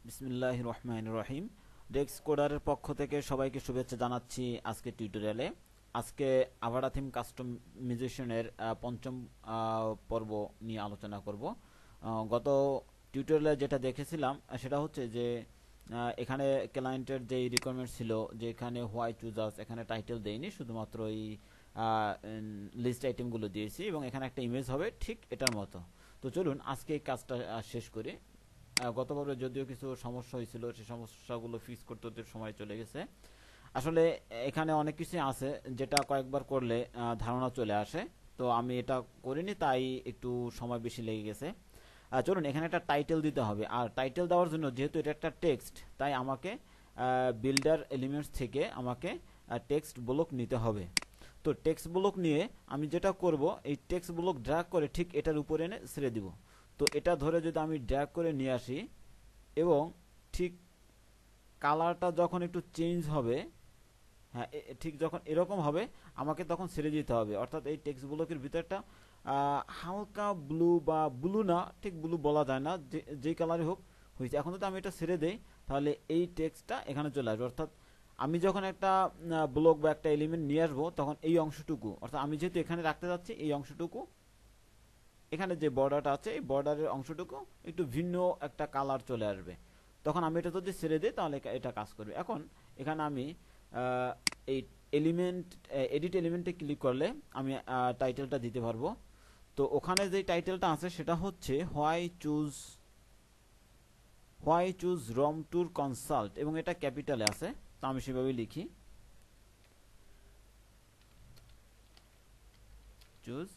বিসমিল্লাহির রহমানির রহিম। ডেক্স কোডারের পক্ষ থেকে সবাইকে শুভেচ্ছা জানাচ্ছি। আজকে টিউটোরিয়ালে আজকে আভাটা থিম কাস্টমাইজেশনের পঞ্চম পর্ব নিয়ে আলোচনা করব। গত টিউটোরিয়ালে যেটা দেখেছিলাম সেটা হচ্ছে যে এখানে ক্লায়েন্টের যেই রিকোয়ারমেন্ট ছিল যে এখানে হোয়াই চুজার্স, এখানে টাইটেল দেইনি, শুধুমাত্র এই লিস্ট আইটেমগুলো দিয়েছি এবং এখানে একটা ইমেজ হবে ঠিক এটার মতো। তো চলুন আজকে এই কাজটা শেষ করি। গতবারে যদিও কিছু সমস্যা হয়েছিল, সেই সমস্যাগুলো ফিক্স করতে হতে সময় চলে গেছে। আসলে এখানে অনেক কিছু আছে যেটা কয়েকবার করলে ধারণা চলে আসে, তো আমি এটা করিনি, তাই একটু সময় বেশি লেগে গেছে। চলুন, এখানে একটা টাইটেল দিতে হবে, আর টাইটেল দেওয়ার জন্য যেহেতু এটা একটা টেক্সট, তাই আমাকে বিল্ডার এলিমেন্টস থেকে আমাকে টেক্সট ব্লক নিতে হবে। তো টেক্সট ব্লক নিয়ে আমি যেটা করব, এই টেক্সট ব্লক ড্র্যাগ করে ঠিক এটার উপরে এনে ছেড়ে দিব। তো এটা ধরে যদি আমি ড্র্যাগ করে নিয়ে আসি এবং ঠিক কালারটা যখন একটু চেঞ্জ হবে, হ্যাঁ ঠিক যখন এরকম হবে আমাকে তখন ছেড়ে দিতে হবে। অর্থাৎ এই টেক্সট ব্লকের ভিতরটা হালকা ব্লু বা ব্লু না, ঠিক ব্লু বলা যায় না, যেই কালারই হোক হয়েছে। এখন যদি আমি এটা ছেড়ে দেই তাহলে এই টেক্সটটা এখানে চলে আসবে। অর্থাৎ আমি যখন একটা ব্লক বা একটা এলিমেন্ট নিয়ে আসবো তখন এই অংশটুকু, অর্থাৎ আমি যেহেতু এখানে রাখতে যাচ্ছি এই অংশটুকু, এখানে যে বর্ডারটা আছে এই বর্ডারের অংশটুকু একটু ভিন্ন একটা কালার চলে আসবে। তখন আমি এটা যদি ছেড়ে দিই তাহলে এটা কাজ করবে। এখন এখানে আমি এই এলিমেন্ট এডিট এলিমেন্টে ক্লিক করলে আমি টাইটেলটা দিতে পারবো। তো ওখানে যে টাইটেলটা আছে সেটা হচ্ছে why choose ROM tour consult, এবং এটা ক্যাপিটালে আছে, তো আমি সেভাবেই লিখি চুজ।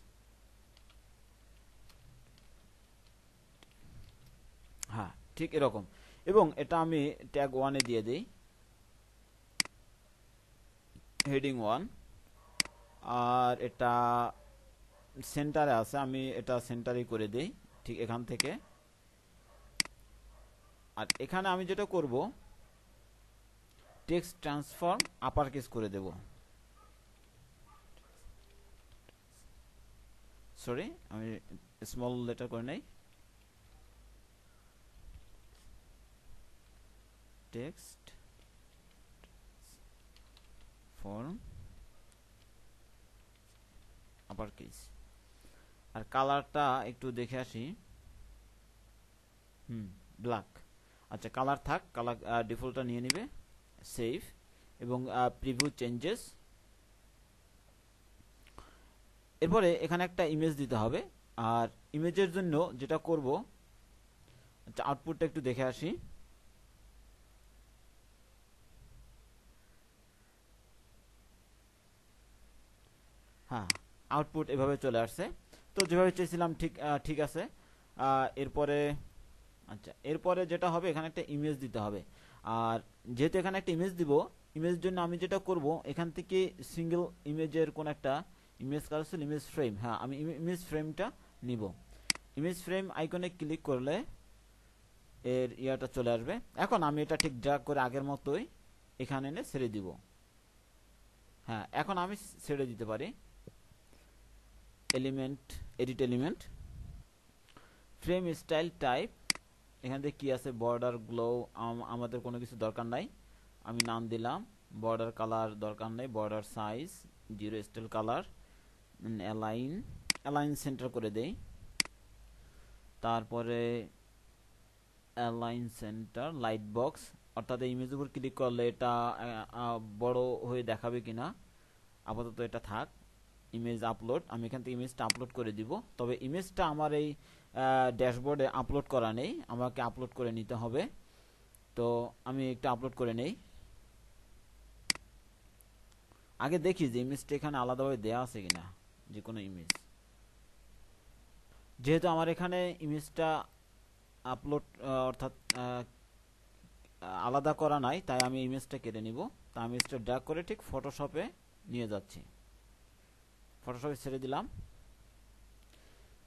হ্যাঁ ঠিক এরকম, এবং এটা আমি ট্যাগ 1-এ দিয়ে দিই, হেডিং 1। আর এটা সেন্টারে আছে, আমি এটা সেন্টারেই করে দেই ঠিক এখান থেকে। আর এখানে আমি যেটা করব, টেক্সট ট্রান্সফর্ম আপার কেস করে দেব, সরি আমি স্মল লেটার করে নেই, টেক্সট ফর্ম আপার কেস। আর কালারটা একটু দেখে আসি, ব্ল্যাক। আচ্ছা কালার থাক, কালার ডিফল্টটা নিয়ে নিবে, সেভ এবং প্রিভিউ চেঞ্জেস। এরপরে এখানে একটা ইমেজ দিতে হবে, আর ইমেজের জন্য যেটা করব, আচ্ছা আউটপুটটা একটু দেখে আসি। হ্যাঁ আউটপুট এভাবে চলে আসছে। তো যেভাবে চেয়েছিলাম ঠিক ঠিক আছে। এরপরে আচ্ছা এরপরে যেটা হবে, এখানে একটা ইমেজ দিতে হবে। আর যেহেতু এখানে একটা ইমেজ দিব, ইমেজের জন্য আমি যেটা করব, এখান থেকে সিঙ্গেল ইমেজের কোন একটা ইমেজ কার্সল, ইমেজ ফ্রেম, হ্যাঁ আমি ইমেজ ফ্রেমটা নিব। ইমেজ ফ্রেম আইকনে ক্লিক করলে এর ইয়াটা চলে আসবে। এখন আমি এটা ঠিক ড্র্যাগ করে আগের মতোই এখানে এনে ছেড়ে দিব। হ্যাঁ এখন আমি ছেড়ে দিতে পারি। Element, edit element, frame style type, এখান থেকে কি আছে, বর্ডার গ্লো, আমাদের কোনো কিছু দরকার নাই, আমি নাম দিলাম। বর্ডার কালার দরকার নেই, border size 0 style colour, align, align centre করে দেই। তারপরে অ্যালাইন সেন্টার লাইট বক্স, অর্থাৎ এই ইমেজের উপর ক্লিক করলে এটা বড় হয়ে দেখাবে কিনা, আপাতত এটা থাক। ইমেজ আপলোড, আমি এখান থেকে ইমেজটা আপলোড করে দিব। তবে ইমেজটা আমার এই ড্যাশবোর্ডে আপলোড করা নেই, আমাকে আপলোড করে নিতে হবে। তো আমি একটা আপলোড করে নেই। আগে দেখি যে ইমেজটা এখানে আলাদাভাবে দেয়া আছে কিনা, যে কোনো ইমেজ। যেহেতু আমার এখানে ইমেজটা আপলোড অর্থাৎ আলাদা করা নাই, তাই আমি ইমেজটা কেটে নিব। তা আমি ইমেজটা ড্র্যাগ করে ঠিক ফটোশপে নিয়ে যাচ্ছি, ফটোশপে ছেড়ে দিলাম।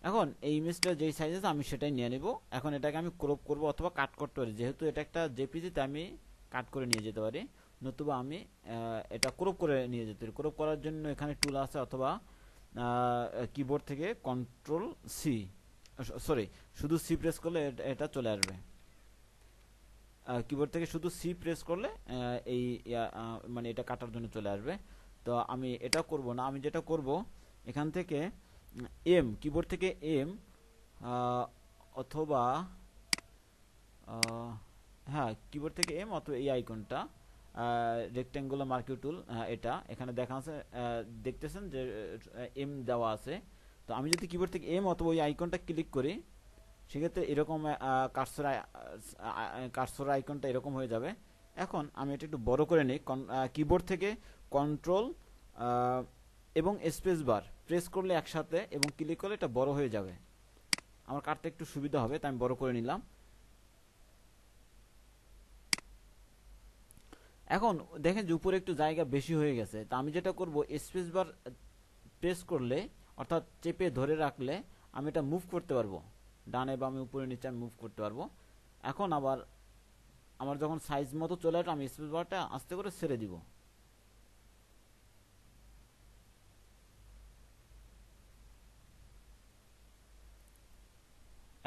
এখন এই ইমেজটা যেই সাইজ আছে আমি সেটাই নিয়ে নিব। এখন এটাকে আমি ক্রপ করব অথবা কাট করতে পারি, যেহেতু এটা একটা জেপিজি, তাই আমি কাট করে নিয়ে যেতে পারি, নতুবা আমি এটা ক্রপ করে নিয়ে যেতে পারি। ক্রপ করার জন্য এখানে টুল আছে, অথবা কিবোর্ড থেকে কন্ট্রোল সি, সরি শুধু সি প্রেস করলে এটা চলে আসবে। কিবোর্ড থেকে শুধু সি প্রেস করলে এই মানে এটা কাটার জন্য চলে আসবে। তো আমি এটা করব না, আমি যেটা করব এখান থেকে এম, কিবোর্ড থেকে এম অথবা হ্যাঁ কিবোর্ড থেকে এম অথবা এই আইকনটা রেক্ট্যাঙ্গুলার মার্কিং টুল, এটা এখানে দেখা আছে, দেখতেছেন যে এম দেওয়া আছে। তো আমি যদি কিবোর্ড থেকে এম অথবা ওই আইকনটা ক্লিক করি সেক্ষেত্রে এরকম কার্সর আইকনটা এরকম হয়ে যাবে। এখন আমি এটা একটু বড় করে নিই। কিবোর্ড থেকে কন্ট্রোল এবং স্পেস বার প্রেস করলে একসাথে এবং ক্লিক করলে এটা বড় হয়ে যাবে, আমার কাটতে একটু সুবিধা হবে, তাই আমি বড় করে নিলাম। এখন দেখেন যে উপরে একটু জায়গা বেশি হয়ে গেছে, তা আমি যেটা করব স্পেস বার প্রেস করলে অর্থাৎ চেপে ধরে রাখলে আমি এটা মুভ করতে পারবো, ডানে বামে উপরে নিচে আমি মুভ করতে পারবো। এখন আবার আমার যখন সাইজ মতো চলে আসবে আমি স্পেস বারটা আস্তে করে ছেড়ে দিব।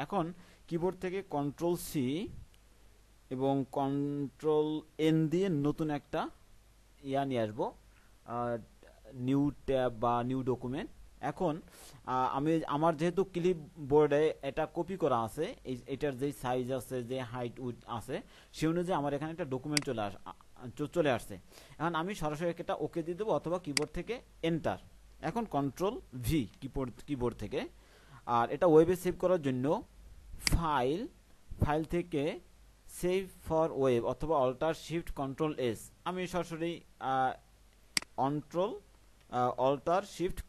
এখন কিবোর্ড থেকে কন্ট্রোল সি এবং কন্ট্রোল এন দিয়ে নতুন একটা নিয়ে আসবো, নিউ ট্যাব বা নিউ ডকুমেন্ট। এখন আমি আমার যেহেতু ক্লিপবোর্ডে এটা কপি করা আছে, এটার যে সাইজ আছে যে হাইট উইডথ আছে সে অনুযায়ী আমার এখানে একটা ডকুমেন্ট চলে আসছে। এখন আমি সরাসরি এটা ওকে দিয়ে দেবো অথবা কিবোর্ড থেকে এন্টার। এখন কন্ট্রোল ভি কিবোর্ড থেকে। আর এটা ওয়েবে সেভ করার জন্য ফাইল থেকে সেভ ফর ওয়েব অথবা অল্টার শিফট কন্ট্রোল এস, আমি সরাসরি অল্টার শিফট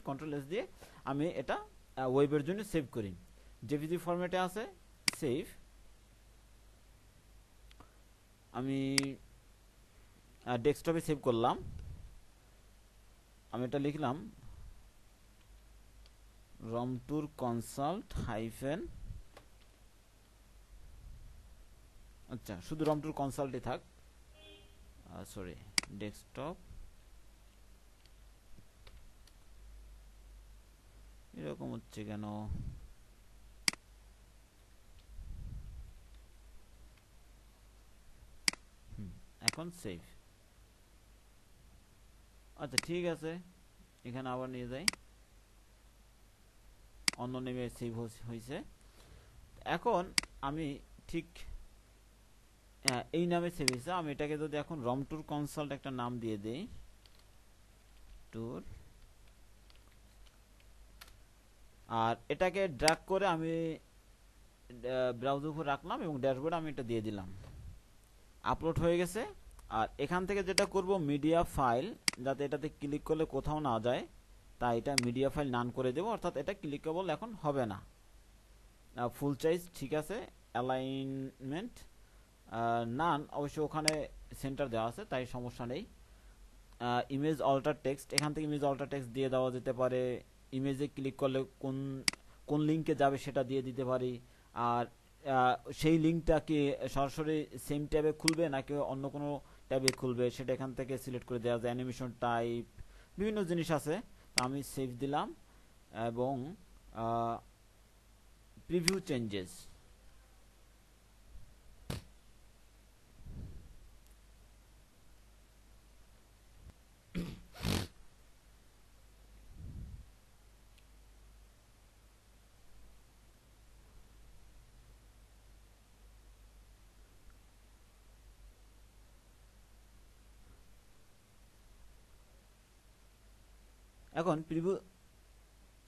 কন্ট্রোল এস দিয়ে আমি এটা ওয়েবের জন্য সেভ করি। জেপিজি ফরম্যাটে আছে সেভ। আমি ডেস্কটপে সেভ করলাম, আমি এটা লিখলাম রমটুর কনসাল্ট হাইফেন, আচ্ছা শুধু রমটুর কনসাল্টই থাক, সরি ডেস্কটপ, এরকম হচ্ছে কেন? এখন সেভ। আচ্ছা ঠিক আছে, এখানে আবার নিয়ে যাই, অন্য নেমে সেভ হয়েছে। এখন আমি ঠিক এই নামে সেভ হয়েছে, আমি এটাকে যদি এখন রমটুর কনসাল্ট একটা নাম দিয়ে দেই, টুর, আর এটাকে ড্র্যাগ করে আমি ব্রাউজার উপর রাখলাম এবং ড্যাশবোর্ডে আমি এটা দিয়ে দিলাম, আপলোড হয়ে গেছে। আর এখান থেকে যেটা করব মিডিয়া ফাইল, যাতে এটাতে ক্লিক করলে কোথাও না যায়, তাই এটা মিডিয়া ফাইল নান করে দেব, অর্থাৎ এটা ক্লিকেবল এখন হবে না। ফুল সাইজ ঠিক আছে, অ্যালাইনমেন্ট নান, অবশ্য ওখানে সেন্টার দেওয়া আছে তাই সমস্যা নেই। ইমেজ অল্টার টেক্সট, এখান থেকে ইমেজ অল্টার টেক্সট দিয়ে দেওয়া যেতে পারে, ইমেজে ক্লিক করলে কোন লিঙ্কে যাবে সেটা দিয়ে দিতে পারি। আর সেই লিঙ্কটা কি সরাসরি সেম ট্যাবে খুলবে নাকি অন্য কোনো ট্যাবে খুলবে সেটা এখান থেকে সিলেক্ট করে দেওয়া যায়। অ্যানিমেশন টাইপ বিভিন্ন জিনিস আছে, তা আমি সেভ দিলাম এবং প্রিভিউ চেঞ্জেস, এখন প্রিভিউ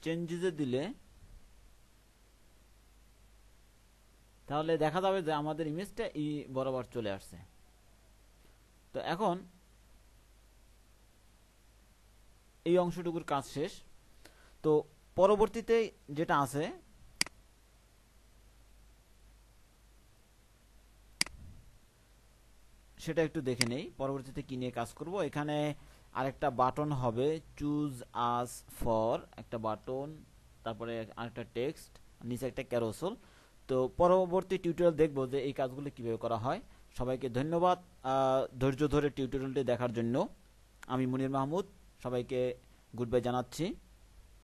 চেঞ্জেসে দিলে তাহলে দেখা যাবে যে আমাদের ইমেজটা এই বরাবর চলে আসছে। তো এখন এই অংশটুকুর কাজ শেষ। তো পরবর্তীতে যেটা আছে সেটা একটু দেখে নেই, পরবর্তীতে কি নিয়ে কাজ করব। এখানে আরেকটা বাটন হবে, চুজ আস ফর একটা বাটন, তারপরে আরেকটা টেক্সট, নিচে একটা ক্যারোসেল। তো পরবর্তী টিউটোরিয়াল দেখবো যে এই কাজগুলো কিভাবে করা হয়। সবাইকে ধন্যবাদ ধৈর্য ধরে টিউটোরিয়ালটি দেখার জন্য। আমি মুনির মাহমুদ, সবাইকে গুড বাই জানাচ্ছি।